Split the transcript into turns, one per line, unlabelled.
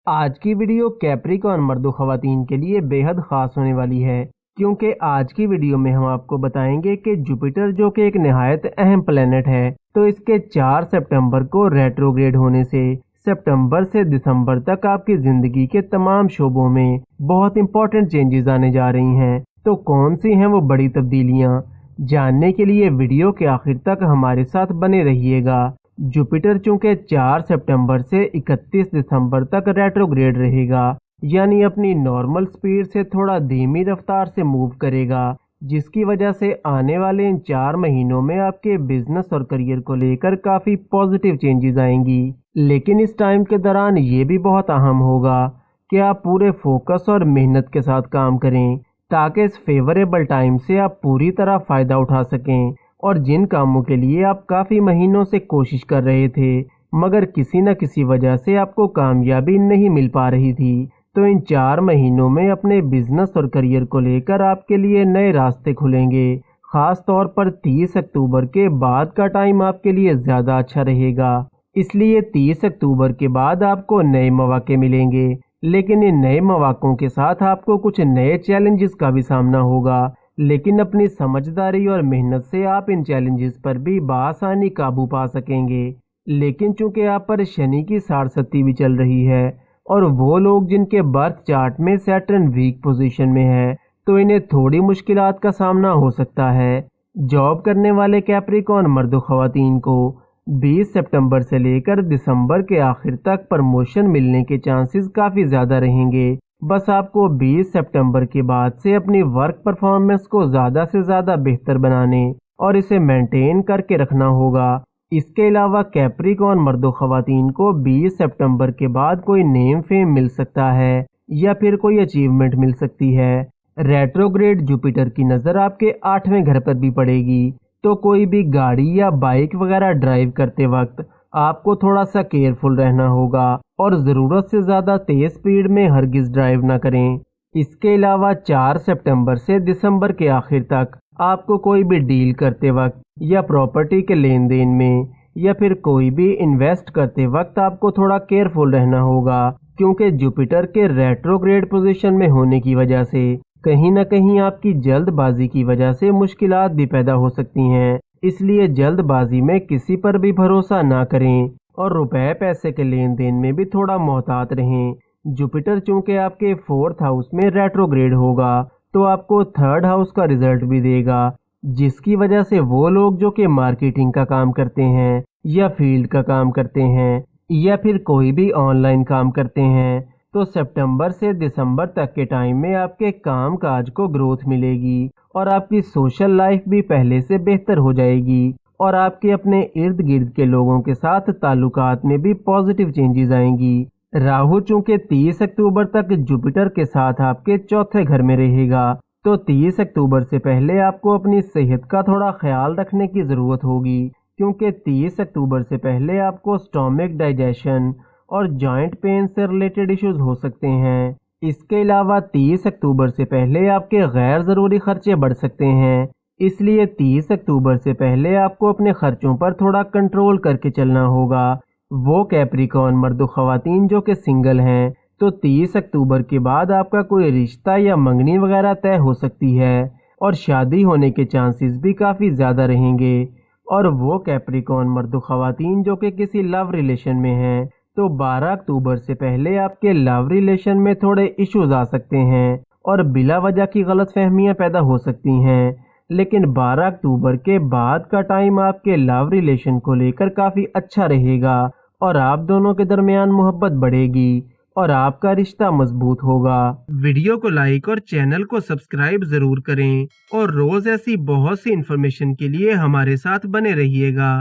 آج کی ویڈیو کیپریکارن مرد و خواتین کے لیے بےحد خاص ہونے والی ہے، کیونکہ آج کی ویڈیو میں ہم آپ کو بتائیں گے کہ جوپیٹر جو کہ ایک نہایت اہم پلینٹ ہے، تو اس کے 4 سپٹمبر کو ریٹروگریڈ ہونے سے سپٹمبر سے دسمبر تک آپ کی زندگی کے تمام شعبوں میں بہت امپورٹنٹ چینجز آنے جا رہی ہیں۔ تو کون سی ہیں وہ بڑی تبدیلیاں؟ جاننے کے لیے ویڈیو کے آخر تک ہمارے ساتھ بنے رہیے گا۔ جوپیٹر چونکہ 4 سپٹمبر سے 31 دسمبر تک ریٹروگریڈ رہے گا، یعنی اپنی نارمل سپیڈ سے تھوڑا دھیمی رفتار سے موو کرے گا، جس کی وجہ سے آنے والے ان 4 مہینوں میں آپ کے بزنس اور کریئر کو لے کر کافی پازیٹیو چینجز آئیں گی۔ لیکن اس ٹائم کے دوران یہ بھی بہت اہم ہوگا کہ آپ پورے فوکس اور محنت کے ساتھ کام کریں، تاکہ اس فیوریبل ٹائم سے آپ پوری طرح فائدہ اٹھا سکیں، اور جن کاموں کے لیے آپ کافی مہینوں سے کوشش کر رہے تھے مگر کسی نہ کسی وجہ سے آپ کو کامیابی نہیں مل پا رہی تھی، تو ان 4 مہینوں میں اپنے بزنس اور کریئر کو لے کر آپ کے لیے نئے راستے کھلیں گے۔ خاص طور پر 30 اکتوبر کے بعد کا ٹائم آپ کے لیے زیادہ اچھا رہے گا، اس لیے 30 اکتوبر کے بعد آپ کو نئے مواقع ملیں گے، لیکن ان نئے مواقعوں کے ساتھ آپ کو کچھ نئے چیلنجز کا بھی سامنا ہوگا، لیکن اپنی سمجھداری اور محنت سے آپ ان چیلنجز پر بھی بآسانی قابو پا سکیں گے۔ لیکن چونکہ آپ پر شنی کی ساڑھستی بھی چل رہی ہے، اور وہ لوگ جن کے برتھ چارٹ میں سیٹرن ویک پوزیشن میں ہے، تو انہیں تھوڑی مشکلات کا سامنا ہو سکتا ہے۔ جاب کرنے والے کیپریکارن مرد و خواتین کو 20 سپٹمبر سے لے کر دسمبر کے آخر تک پروموشن ملنے کے چانسز کافی زیادہ رہیں گے۔ بس آپ کو 20 سپٹمبر کے بعد سے اپنی ورک پرفارمنس کو زیادہ سے زیادہ بہتر بنانے اور اسے مینٹین کر کے رکھنا ہوگا۔ اس کے علاوہ کیپریکارن مرد و خواتین کو 20 سپٹمبر کے بعد کوئی نیم فیم مل سکتا ہے یا پھر کوئی اچیومنٹ مل سکتی ہے۔ ریٹروگریڈ جوپیٹر کی نظر آپ کے 8ویں گھر پر بھی پڑے گی، تو کوئی بھی گاڑی یا بائک وغیرہ ڈرائیو کرتے وقت آپ کو تھوڑا سا کیئرفل رہنا ہوگا، اور ضرورت سے زیادہ تیز سپیڈ میں ہرگز ڈرائیو نہ کریں۔ اس کے علاوہ 4 سپٹمبر سے دسمبر کے آخر تک آپ کو کوئی بھی ڈیل کرتے وقت یا پراپرٹی کے لین دین میں یا پھر کوئی بھی انویسٹ کرتے وقت آپ کو تھوڑا کیئرفل رہنا ہوگا، کیونکہ جوپیٹر کے ریٹروگریڈ پوزیشن میں ہونے کی وجہ سے کہیں نہ کہیں آپ کی جلد بازی کی وجہ سے مشکلات بھی پیدا ہو سکتی ہیں۔ اس لیے جلد بازی میں کسی پر بھی بھروسہ نہ کریں، اور روپے پیسے کے لین دین میں بھی تھوڑا محتاط رہیں۔ جوپیٹر چونکہ آپ کے 4تھ ہاؤس میں ریٹروگریڈ ہوگا، تو آپ کو 3rd ہاؤس کا رزلٹ بھی دے گا، جس کی وجہ سے وہ لوگ جو کہ مارکیٹنگ کا کام کرتے ہیں یا فیلڈ کا کام کرتے ہیں یا پھر کوئی بھی آن لائن کام کرتے ہیں، تو سپٹمبر سے دسمبر تک کے ٹائم میں آپ کے کام کاج کو گروتھ ملے گی، اور آپ کی سوشل لائف بھی پہلے سے بہتر ہو جائے گی، اور آپ کے اپنے ارد گرد کے لوگوں کے ساتھ تعلقات میں بھی پازیٹیو چینجز آئیں گی۔ راہو چونکہ 30 اکتوبر تک جوپیٹر کے ساتھ آپ کے 4تھے گھر میں رہے گا، تو 30 اکتوبر سے پہلے آپ کو اپنی صحت کا تھوڑا خیال رکھنے کی ضرورت ہوگی، کیونکہ 30 اکتوبر سے پہلے آپ کو سٹامک ڈائجیشن اور جوائنٹ پین سے ریلیٹڈ ایشوز ہو سکتے ہیں۔ اس کے علاوہ 30 اکتوبر سے پہلے آپ کے غیر ضروری خرچے بڑھ سکتے ہیں، اس لیے 30 اکتوبر سے پہلے آپ کو اپنے خرچوں پر تھوڑا کنٹرول کر کے چلنا ہوگا۔ وہ کیپریکارن مرد و خواتین جو کہ سنگل ہیں، تو 30 اکتوبر کے بعد آپ کا کوئی رشتہ یا منگنی وغیرہ طے ہو سکتی ہے، اور شادی ہونے کے چانسز بھی کافی زیادہ رہیں گے۔ اور وہ کیپریکارن مرد و خواتین جو کہ کسی لو ریلیشن میں ہیں، تو 12 اکتوبر سے پہلے آپ کے لو ریلیشن میں تھوڑے ایشوز آ سکتے ہیں اور بلا وجہ کی غلط فہمیاں پیدا ہو سکتی ہیں، لیکن 12 اکتوبر کے بعد کا ٹائم آپ کے لو ریلیشن کو لے کر کافی اچھا رہے گا، اور آپ دونوں کے درمیان محبت بڑھے گی اور آپ کا رشتہ مضبوط ہوگا۔ ویڈیو کو لائک اور چینل کو سبسکرائب ضرور کریں، اور روز ایسی بہت سی انفارمیشن کے لیے ہمارے ساتھ بنے رہیے گا۔